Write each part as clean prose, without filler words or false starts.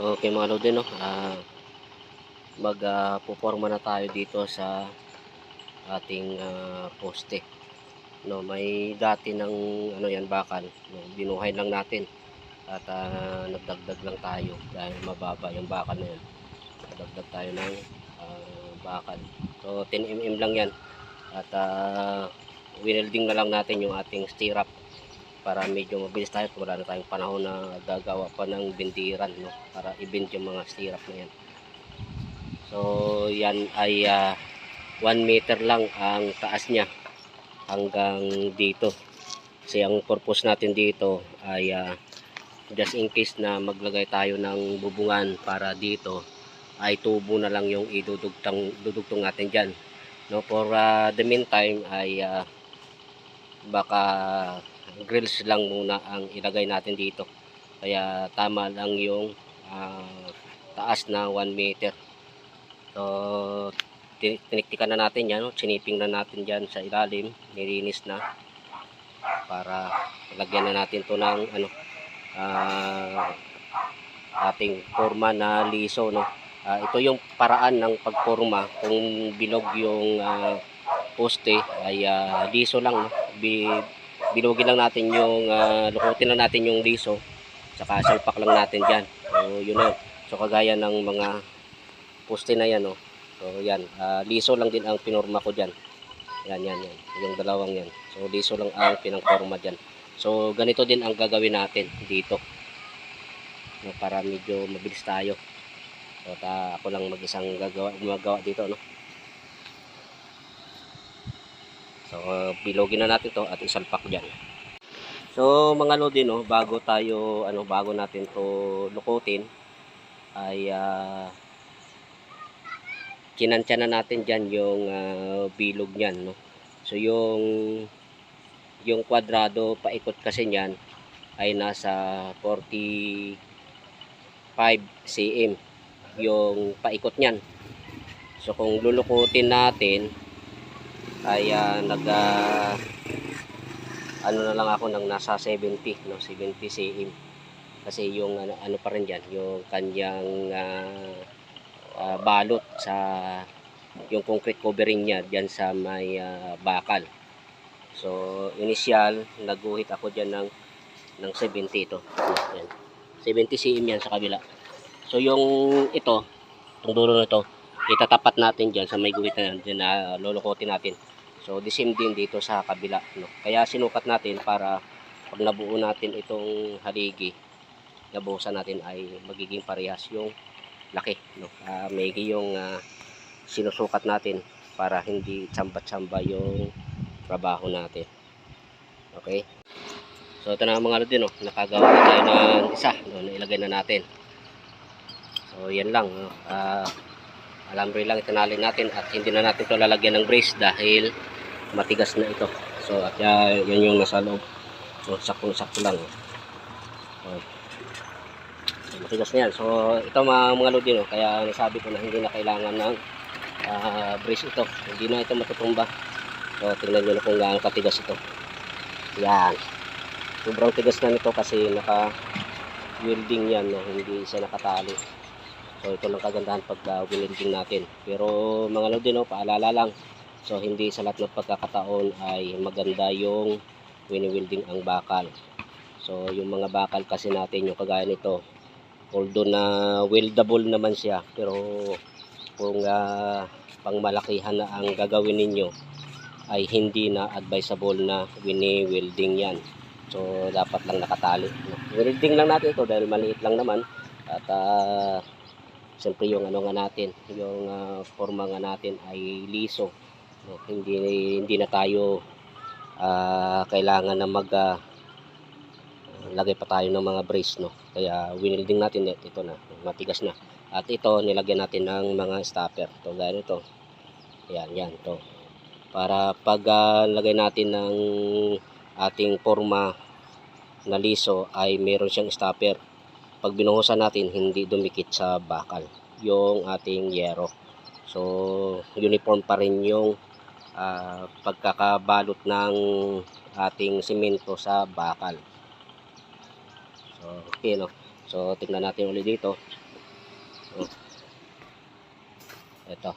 Okay mga lodi, no, puporma na tayo dito sa ating poste. No, may dati ng ano yan, bakal. No, binuhay lang natin at nagdagdag lang tayo dahil mababa yung bakal na yan. Nagdagdag tayo ng bakal. So 10 mm lang yan at winelding na lang natin yung ating stirrup para medyo mabilis tayo kung wala na tayong panahon na gagawa pa ng bindiran, no, para i-bend yung mga stirrup na yan. So yan ay 1 meter lang ang taas niya hanggang dito, kasi ang purpose natin dito ay just in case na maglagay tayo ng bubungan, para dito ay tubo na lang yung idudugtong natin dyan, no. For the meantime ay baka grills lang muna ang ilagay natin dito, kaya tama lang yung taas na 1 meter. So tiniktikan na natin yan, no? Chiniping na natin dyan sa ilalim, nilinis na, para lagyan na natin to ng ating forma na liso, no. Ito yung paraan ng pagporma. Kung bilog yung poste ay liso lang, no? Bilugin lang natin yung lukutin lang natin yung liso, saka salpak lang natin dyan. So yun na. So kagaya ng mga poste na yan, no. So yan, liso lang din ang pinorma ko dyan. Yan, yung dalawang yan. So liso lang ang pinangporma dyan. So ganito din ang gagawin natin dito, no, para medyo mabilis tayo. So ako lang mag-isang gumagawa dito, no. So bilogin na natin to at isalpak dyan. So mga lodi, no, bago natin to lukutin ay kinantya na natin dyan yung bilog nyan, no. So yung kwadrado paikot kasi nyan ay nasa 45 cm yung paikot nyan. So kung lulukutin natin ay ano na lang ako ng nasa 70, no, 70 cm, kasi yung ano pa rin dyan, yung kanyang balot sa yung concrete covering niya diyan sa may bakal. So initial naguhit ako diyan ng 70 ito. Yan. 70 cm yan sa kabila. So yung itong dulo nito itatapat natin diyan sa may guhit na yan, diyan na lulukotin natin. So the same din dito sa kabila, no. Kaya sinukat natin para pag nabuo natin itong haligi, nabuhusan natin ay magiging parehas yung laki, no. May yung sinusukat natin para hindi tsamba-tsamba yung trabaho natin. Okay, so ito na mga lodi, no, nakagawa na tayo ng isa, no, nailagay na natin. So yan lang, no. Alambre lang itinali natin at hindi na natin ito lalagyan ng brace dahil matigas na ito. So at yan yung nasa loob, so sakto lang, no. So, matigas na yan. So ito mga lodi, no, kaya nasabi ko na hindi na kailangan ng brace ito, hindi na ito matutumba. So tingnan nyo na kung gaano katigas ito. Yan, sobrang tigas na nito kasi naka welding yan, no, hindi siya nakatali. So ito lang kagandahan pag welding natin. Pero mga lodi, no, paalala lang, so hindi sa lahat ng pagkakataon ay maganda yung wini-welding ang bakal. So yung mga bakal kasi natin, yung kagaya nito, although na weldable naman siya, pero kung pangmalakihan na ang gagawin ninyo ay hindi na advisable na wini-welding yan. So dapat lang nakatali, no? Welding lang natin ito dahil maliit lang naman at siyempre yung ano nga natin, yung forma nga natin ay liso, no? Hindi na tayo kailangan na lagay pa tayo ng mga brace, no. Kaya winelding natin ito na, matigas na. At ito nilagyan natin ng mga stopper. Ito gaya nito. Yan to. Para pag lagay natin ng ating forma na liso ay meron siyang stopper. Pag binuhusan natin, hindi dumikit sa bakal yung ating yero. So uniform pa rin yung pagkakabalot ng ating simento sa bakal. So okay, no. So tingnan natin ulit dito. Oh, ito.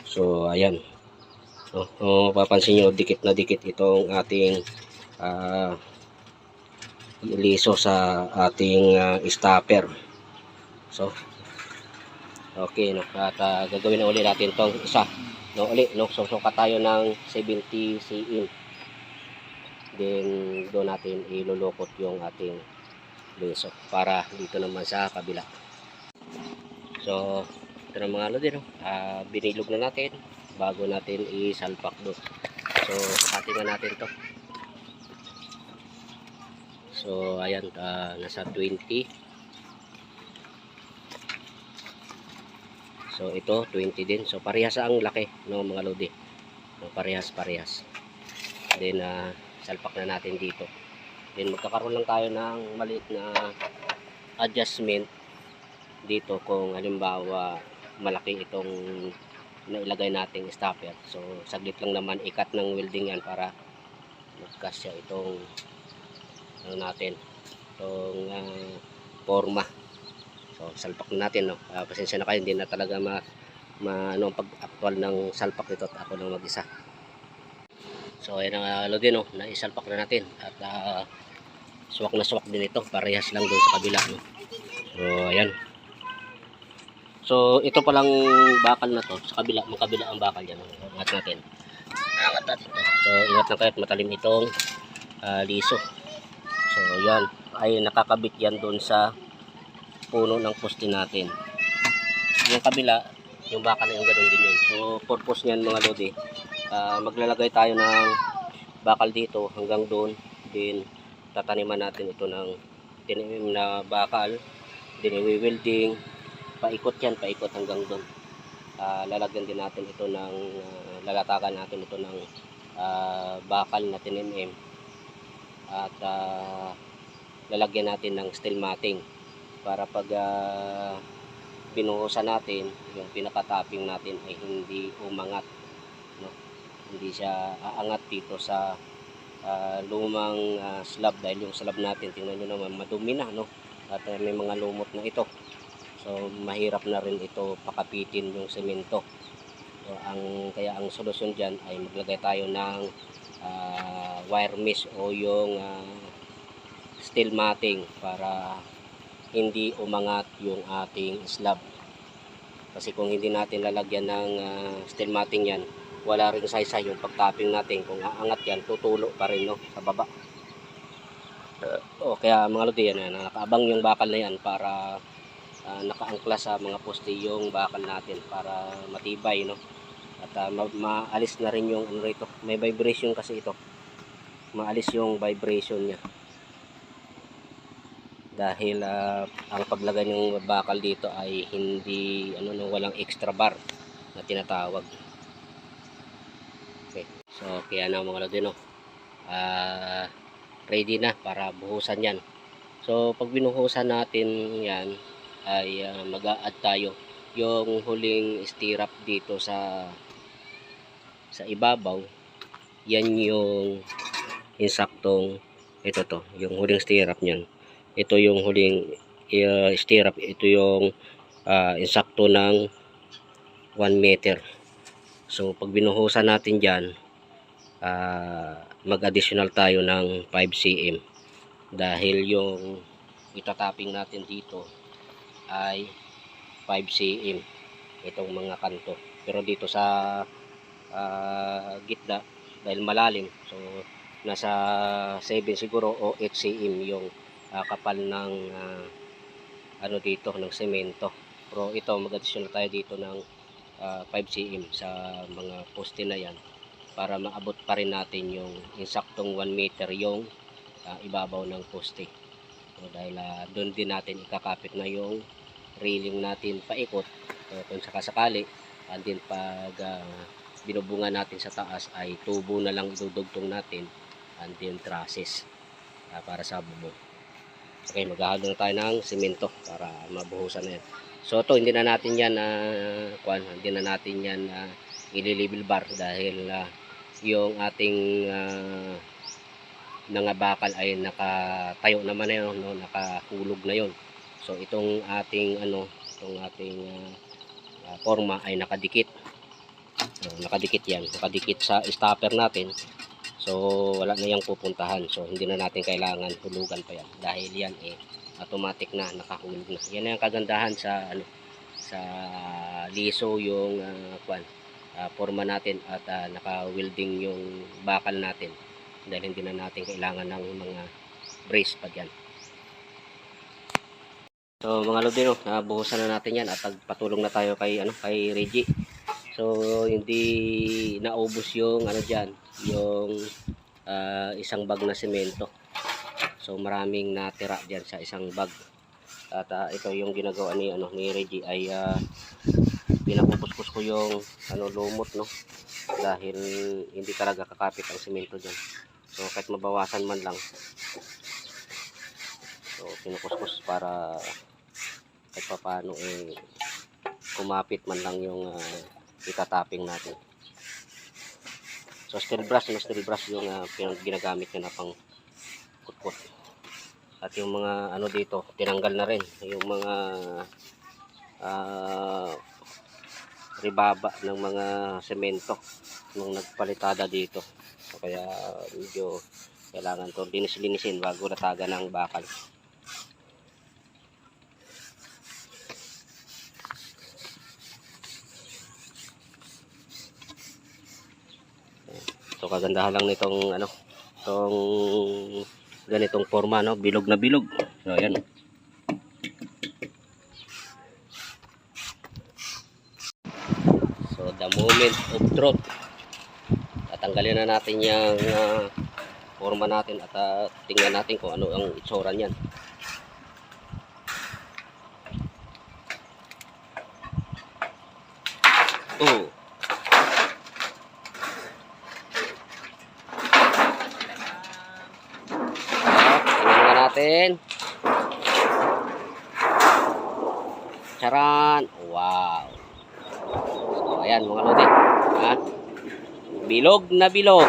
So, ayan. Papansin nyo, dikit na dikit itong ating liso sa ating stopper. So, okay, no? At gagawin na ulit natin itong isa. No, ulit, no? So, sukat tayo ng 70 cm. Then, doon natin ilulukot yung ating liso para dito naman sa kabila. So, ito na mga lodi, no? Binilog na natin bago natin isalpak doon. So, sakatin na natin to. So, ayan, nasa 20. So, ito, 20 din. So, parehas ang laki, no, mga lodi. No, parehas. Then, salpak na natin dito. Then, magkakaroon lang tayo ng maliit na adjustment dito kung halimbawa malaki itong nailagay nating stopper. So, saglit lang naman ikat ng welding yan para magkasya itong ano natin, itong forma. So, salpak na natin, no. Pasensya na kayo, hindi na talaga ano pag-actual ng salpak nito at ako lang mag-isa. So, ayan ang lodi, no, naisalpak na natin at swak na swak din ito, parehas lang doon sa kabila, no. So, ayan. So, ito palang bakal na to sa kabila, magkabila ang bakal yan, no. Angat natin. So, ingat lang kayo at matalim itong liso. So, yan ay nakakabit yan doon sa puno ng poste natin. Yung kabila, yung bakal na yung ganoon din yun. So, purpose niyan mga lodi, maglalagay tayo ng bakal dito hanggang doon. Then, tataniman natin ito ng tinanim na bakal. Then, i-welding. Paikot yan, paikot hanggang doon. Lalagyan din natin ito ng, lalatakan natin ito ng bakal na tinanim. At lalagyan natin ng steel matting para pag binuhusan natin, yung pinaka-topping natin ay hindi umangat, no? Hindi siya aangat dito sa lumang slab, dahil yung slab natin, tingnan nyo naman, madumi na, no? At may mga lumot na ito. So, mahirap na rin ito pakapitin yung semento. So, kaya ang solusyon dyan ay maglagay tayo ng wire mesh o yung steel matting para hindi umangat yung ating slab. Kasi kung hindi natin lalagyan ng steel matting yan, wala ring saysay yung pagtapping natin. Kung aangat yan, tutulo pa rin, no, sa baba. Kaya mga lodi, yan, nakaabang yung bakal na yan para nakaangkla sa mga poste yung bakal natin para matibay, no. At maalis na rin yung ano rito. May vibration kasi ito. Maalis yung vibration niya. Dahil ang paglagay ng bakal dito ay hindi walang extra bar na tinatawag. Okay. So kaya na mga lodi, no, ready na para buhusan yan. So pag binuhusan natin yan ay mag-a-add tayo yung huling stirrup dito sa ibabaw. Yan yung insaktong ito yung huling stirrup niyan. Ito yung huling stirrup, ito yung insakto ng 1 meter. So pag binuhusan natin dyan, mag-additional tayo ng 5 cm dahil yung itatapping natin dito ay 5 cm itong mga kanto. Pero dito sa gitna, dahil malalim, so nasa 7 siguro o 8 cm yung kapal ng dito ng semento. Pero ito, mag-additional tayo dito ng 5 cm sa mga poste na yan para maabot pa rin natin yung insaktong 1 meter yung ibabaw ng poste. So, dahil doon din natin ikakapit na yung railing natin paikot kung sakasakali. And then pag binubungan natin sa taas ay tubo na lang idudugtong natin, and then trusses para sa bubong. Okay, maghahalo na tayo ng semento para mabuhusan na yan. So ito, hindi na natin yan hindi na natin yan ililibil bar dahil yung ating bakal ay nakatayo naman na yun, no? Nakahulog na yun. So itong ating forma ay nakadikit. So, nakadikit yan, nakadikit sa stopper natin. So wala na yang pupuntahan. So hindi na natin kailangan hulugan pa yan dahil yan automatic na nakahulog na. Yan ang kagandahan sa sa liso yung forma natin at naka-welding yung bakal natin dahil hindi na natin kailangan ng mga brace pa dyan. So mga lodino, nabuhusan na natin yan at patulong na tayo kay kay Reggie. So hindi naubos yung dyan, yung isang bag na semento. So maraming natira diyan sa isang bag. At ito yung ginagawa ni Reggie ay pinapupuskus ko yung lumot, no, dahil hindi talaga kakapit ang semento diyan. So kahit mabawasan man lang, so pinukuskus para kahit paano kumapit man lang yung itataping natin. So steel brush yung ginagamit niya na pang kutkot. At yung mga dito tinanggal na rin yung mga ribaba ng mga semento nung nagpalitada dito. So kaya medyo kailangan to linis-linisin bago nataga ng bakal. So kagandahan lang nitong itong ganitong forma, no, bilog na bilog. So ayan. So the moment of truth, tatanggalin na natin yung forma natin at tingnan natin kung ano ang itsura niyan. Oh. Tingnan natin. Charan. Wow. So ayan mga lodi, bilog na bilog.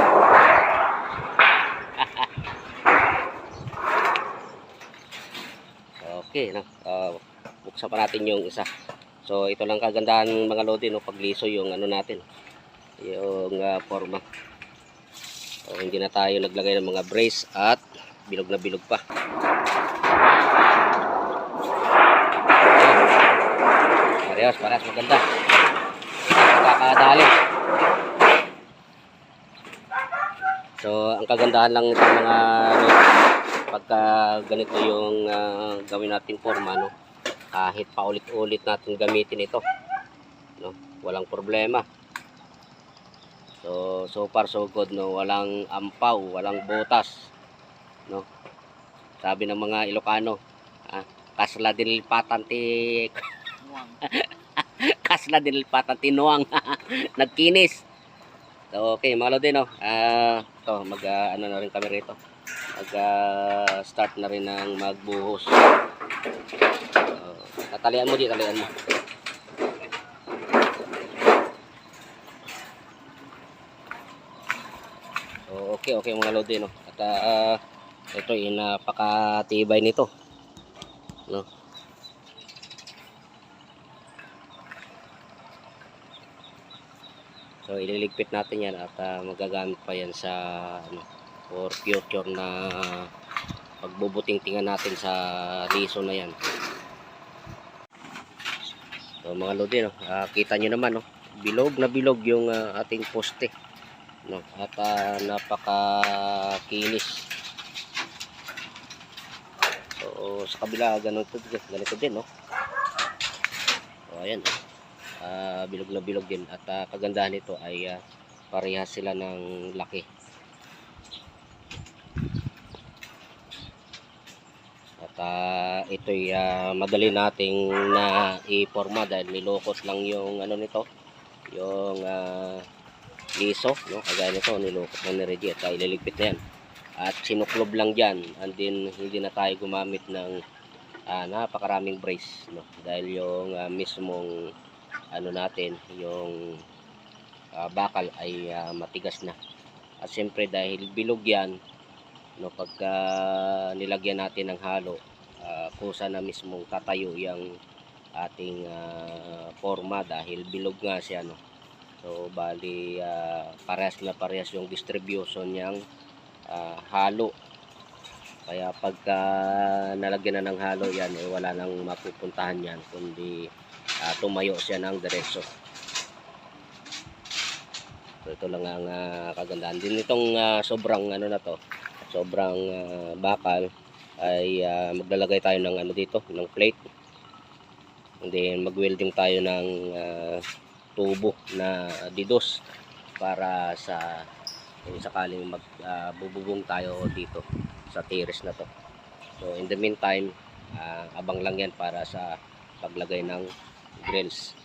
Okay na, buksan pa natin yung isa. So ito lang kagandahan mga lodi, no, pagliso yung natin, yung forma. So hindi na tayo naglagay ng mga brace at bilog na bilog pa. Parehas maganda. Kakadali. So ang kagandahan lang nito mga pagka ganito yung gawin natin forma, no, kahit paulit-ulit natin gamitin ito, no, walang problema. So far so good, no, walang ampaw, walang butas, no. Sabi ng mga Ilocano, kasla din patanti kasla din patanti nuang nagkinis. So okay mga lodi, no, to mag na rin kami rito, mag start na rin ng magbuhos. Tatalian mo, talian mo. So okay mga lodi, no, at ito napakatibay nito, no. So ililigpit natin yan at magagamit pa yan sa for future na pagbubuting-tingan natin sa liso na yan. So mga lodi, no, kita nyo naman, no, bilog na bilog yung ating poste, no, at napakakinis. So sa kabila ganito din, no. So ayan, bilog na bilog din at kagandahan nito ay parehas sila ng laki. At ito'y madali nating na i-forma dahil nilukot lang yung nito, yung liso, no, kagaya nito nilukot lang ni Reggie at ililigpit na yan at sinuklob lang dyan, and then hindi na tayo gumamit ng napakaraming brace, no, dahil yung mismong natin, yung bakal ay matigas na. At siyempre dahil bilog yan, no, pagka nilagyan natin ng halo kusa na mismong tatayo yung ating forma dahil bilog nga siya, no. So bali parehas na parehas yung distribution niyang halo. Kaya pagka nalagyan na ng halo yan, wala nang mapupuntahan yan kundi tumayo siya ng diretso. So ito lang ang kagandahan din itong sobrang ano na to, sobrang bakal ay maglalagay tayo ng ano dito, ng plate. And then mag-welding tayo ng tubo na didos para sa kung sakaling magbububong tayo dito sa tiris na to. So in the meantime, abang lang yan para sa paglagay ng grills.